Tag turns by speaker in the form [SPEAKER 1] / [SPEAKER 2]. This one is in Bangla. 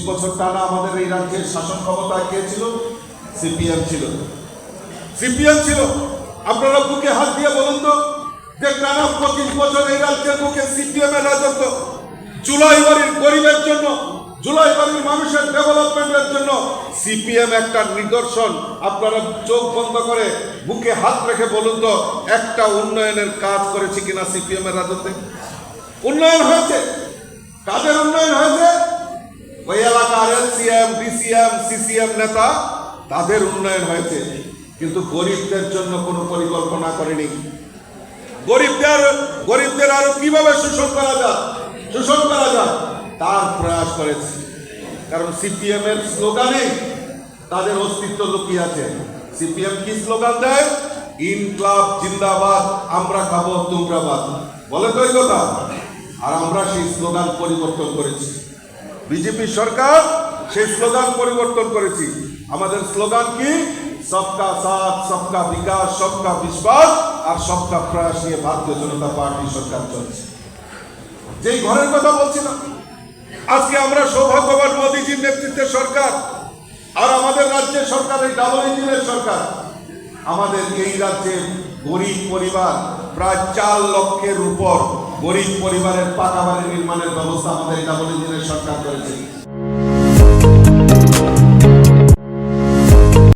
[SPEAKER 1] বছর টানা আমাদের এই রাজ্যের শাসন ক্ষমতায় কে ছিল? সিপিএম ছিল। সিপিএম ছিল। আপনারা বুকে হাত দিয়ে বলুন তো যে টানা 25 বছর এই রাজ্যের বুকে সিপিএম এর রাজত্ব, জুলাই বাড়ির গরিবের জন্য, জুলাই বাড়ির মানুষের ডেভেলপমেন্টের জন্য সিপিএম একটা নিদর্শন। আপনারা চোখ বন্ধ করে বুকে হাত রেখে বলুন তো একটা উন্নয়নের কাজ করেছে কিনা সিপিএম এর রাজত্বে? উন্নয়ন হয়েছে। কাদের উন্নয়ন হয়েছে? ওই এলাকার এলসিএম, ডিসিএম, সিসিএম নেতা, তাদের উন্নয়ন হয়েছে, কিন্তু গরিবদের জন্য কোনো পরিকল্পনা করেনি। গরিবদের আরো কিভাবে শোষণ করা যায় তার প্রয়াস করেছে। কারণ সিপিএম এর স্লোগানে তাদের অস্তিত্ব লুকিয়ে আছে। সিপিএম কি স্লোগান দেয়? ইনকলাব জিন্দাবাদ, আমরা খাবো তোমরা বাদ, বলে তো এই কথা। আর আমরা সেই স্লোগান পরিবর্তন করেছি। বিজেপি সরকার সেই স্লোগান পরিবর্তন করেছি। আমাদের স্লোগান কি? সবকা সাথ, সবকা বিকাশ, সবকা বিশ্বাস আর সবকা প্রয়াস নিয়ে ভারতীয় জনতা পার্টি সরকার চলছে। যেই ঘরের কথা বলছিলাম, আজকে আমরা সৌভাগ্যবান মোদীজির নেতৃত্বের সরকার, আর আমাদের রাজ্যের সরকার এই ডাবল ইঞ্জিনের সরকার। আমাদের এই রাজ্যে গরিব পরিবার প্রায় 4 লক্ষের উপর গরিব পরিবারের পাকা বাড়ি নির্মাণের ব্যবস্থা আমাদের এই ডাবল ইঞ্জিনের সরকার করেছে।